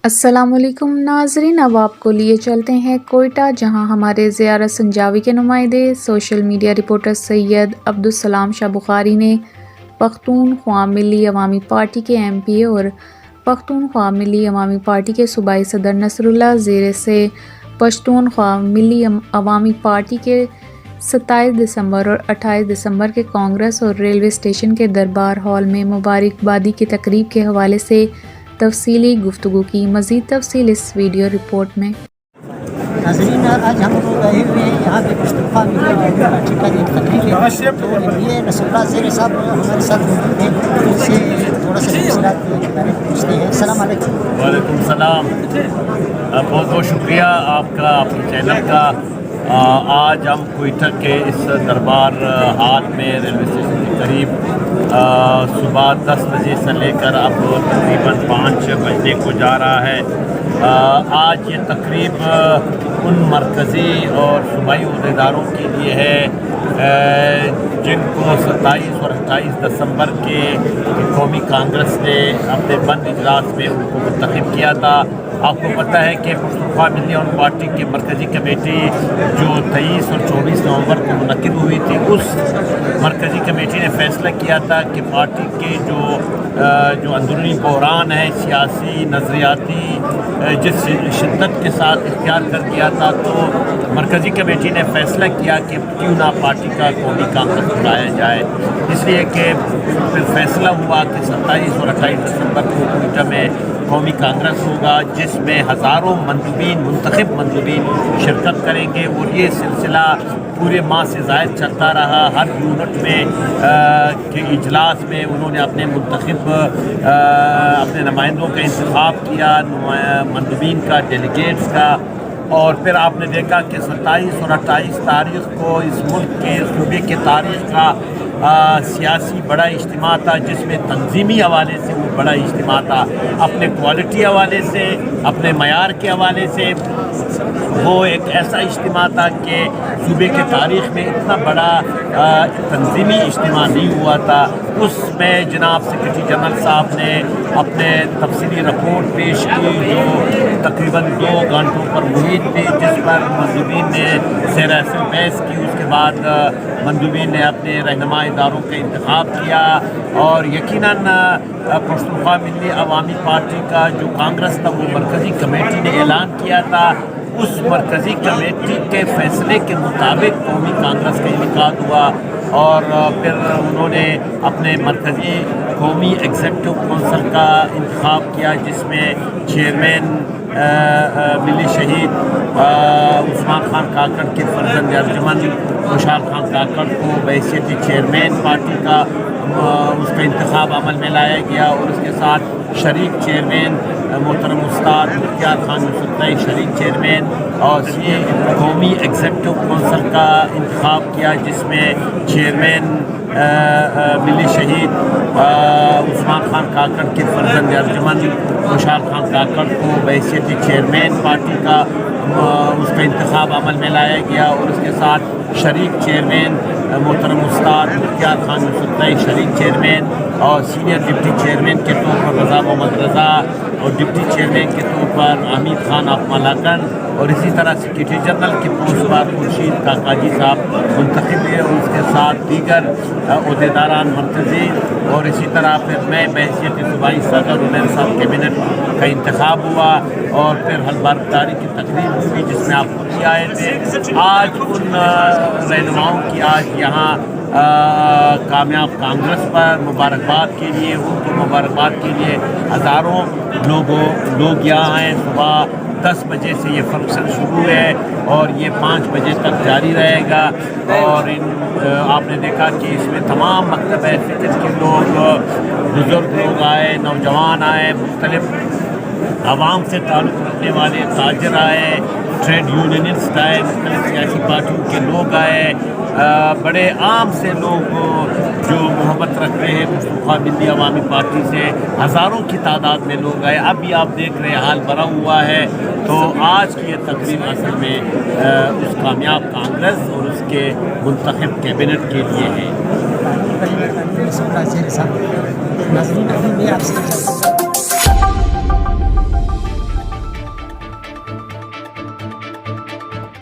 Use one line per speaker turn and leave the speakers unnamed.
السلام علیکم ناظرین، اب آپ کو لیے چلتے ہیں کوئٹہ، جہاں ہمارے زیارت سنجاوی کے نمائندے سوشل میڈیا رپورٹر سید عبدالسلام شاہ بخاری نے پختونخوا ملی عوامی پارٹی کے ایم پی اور پختونخوا ملی عوامی پارٹی کے صوبائی صدر نصر اللہ زیر سے پشتونخوا ملی عوامی پارٹی کے 27 دسمبر اور 28 دسمبر کے کانگریس اور ریلوے اسٹیشن کے دربار ہال میں مبارکبادی کی تقریب کے حوالے سے تفصیلی گفتگو کی۔ مزید تفصیل اس ویڈیو رپورٹ میں۔
ناظرین، آج ہم لوگ آئے ہوئے ہیں یہاں پہ پختونخوا ملی عوامی پارٹی کا ایک تقریب ہے، تو یہ نصر اللہ زیر صاحب ہمارے ساتھ موجود ہیں، ان سے تھوڑا سا تفصیلات کے بارے میں پوچھتے ہیں۔ السلام علیکم۔
وعلیکم السلام، بہت بہت شکریہ آپ کا، آپ کے چینل کا۔ آج ہم کوئٹہ کے اس دربار ہال میں ریلوے اسٹیشن کے قریب صبح 10 بجے سے لے کر اب تقریباً 5 بجنے کو جا رہا ہے۔ آج یہ تقریب ان مرکزی اور صوبائی عہدیداروں کے لیے ہے جن کو 27 اور 28 دسمبر کے قومی کانگریس نے اپنے بند اجلاس میں ان کو منتخب کیا تھا۔ آپ کو پتہ ہے کہ پختونخوا ملی عوامی پارٹی کی مرکزی کمیٹی جو 23 اور 24 نومبر کو منعقد ہوئی تھی، اس مرکزی کمیٹی نے فیصلہ کیا تھا کہ پارٹی کے جو اندرونی بحران ہے سیاسی نظریاتی، جس شدت کے ساتھ اختیار کر دیا تھا، تو مرکزی کمیٹی نے فیصلہ کیا کہ کیوں نہ پارٹی کا قومی کانگریس بلایا جائے۔ اس لیے کہ پھر فیصلہ ہوا کہ 27 اور 28 دسمبر کو کوئٹہ میں قومی کانگریس ہوگا، جس میں ہزاروں مندوبین، منتخب مندوبین شرکت کریں گے، اور یہ سلسلہ پورے ماہ سے زائد چلتا رہا۔ ہر یونٹ میں کے اجلاس میں انہوں نے اپنے منتخب اپنے نمائندوں کا انتخاب کیا، مندوبین کا، ڈیلیگیٹس کا، اور پھر آپ نے دیکھا کہ 27 اور 28 تاریخ کو اس ملک کے صوبے کے تاریخ کا سیاسی بڑا اجتماع تھا، جس میں تنظیمی حوالے سے وہ بڑا اجتماع تھا، اپنے کوالٹی حوالے سے، اپنے معیار کے حوالے سے وہ ایک ایسا اجتماع تھا کہ صوبے کے تاریخ میں اتنا بڑا تنظیمی اجتماع نہیں ہوا تھا۔ اس میں جناب سیکرٹری جنرل صاحب نے اپنے تفصیلی رپورٹ پیش کی، جو تقریباً 2 گھنٹوں پر محیط تھی، جس پر مندوبین نے زیر اثر بحث کی۔ اس کے بعد مندوبین نے اپنے رہنما اداروں کا انتخاب کیا، اور یقیناً پختونخوا ملی عوامی پارٹی کا جو کانگریس تھا، وہ مرکزی کمیٹی نے اعلان کیا تھا، اس مرکزی کمیٹی کے فیصلے کے مطابق قومی کانگریس کا انعقاد ہوا، اور پھر انہوں نے اپنے مرکزی قومی ایگزیکٹو کونسل کا انتخاب کیا، جس میں چیئرمین ملی شہید عثمان خان کاکڑ کے فرزند ارجمند خوشحال خان کاکڑ کو بحیثیت چیئرمین پارٹی کا اس کا انتخاب عمل میں لایا گیا، اور اس کے ساتھ شریک چیئرمین محترم استاد مختار خان یوسفزئی شریک چیئرمین، اور قومی ایگزیکٹو کونسل کا انتخاب کیا، جس میں چیئرمین ملی شہید عثمان خان کاکڑ کے فرزند ارجمند خوشحال خان کاکڑ کو بحیثیت چیئرمین پارٹی کا اس کا انتخاب عمل میں لایا گیا، اور اس کے ساتھ شریک چیئرمین محترم استاد مختار خان یوسفزئی شریک چیئرمین، اور سینئر ڈپٹی چیئرمین کے طور پر رضا محمد رضا، اور ڈپٹی چیئرمین کے طور پر حمید خان اقمالاکن، اور اسی طرح سیکرٹری جنرل کے پوسٹ پر خورشید کاکاجی صاحب منتخب ہوئے، اور اس کے ساتھ دیگر عہدیداران مرکزی، اور اسی طرح پھر میں بحیثیت صوبائی صدر عمیر صاحب کیبنٹ کا انتخاب ہوا، اور پھر حلبرداری کی تقریب ہوئی، جس میں آپ خود بھی آئے تھے۔ آج ان رہنماؤں کی آج یہاں کامیاب کانگریس پر مبارکباد کے لیے، ان کو مبارکباد کے لیے ہزاروں لوگ یہاں ہیں۔ صبح 10 بجے سے یہ فنکشن شروع ہے، اور یہ 5 بجے تک جاری رہے گا، اور آپ نے دیکھا کہ اس میں تمام مکتب فکر کے لوگ، بزرگ لوگ آئے، نوجوان آئے، مختلف عوام سے تعلق رکھنے والے تاجر آئے، ٹریڈ یونینسٹ آئے، مختلف سیاسی پارٹیوں کے لوگ آئے، بڑے عام سے لوگ جو محبت رکھ رہے ہیں پختونخوا ملی عوامی پارٹی سے، ہزاروں کی تعداد میں لوگ آئے۔ اب بھی آپ دیکھ رہے ہیں حال بھرا ہوا ہے۔ تو آج کی یہ تقریب اصل میں اس کامیاب کانگریس اور اس کے منتخب کیبنٹ کے لیے ہے۔
ناظرین، ابھی میں آپ سے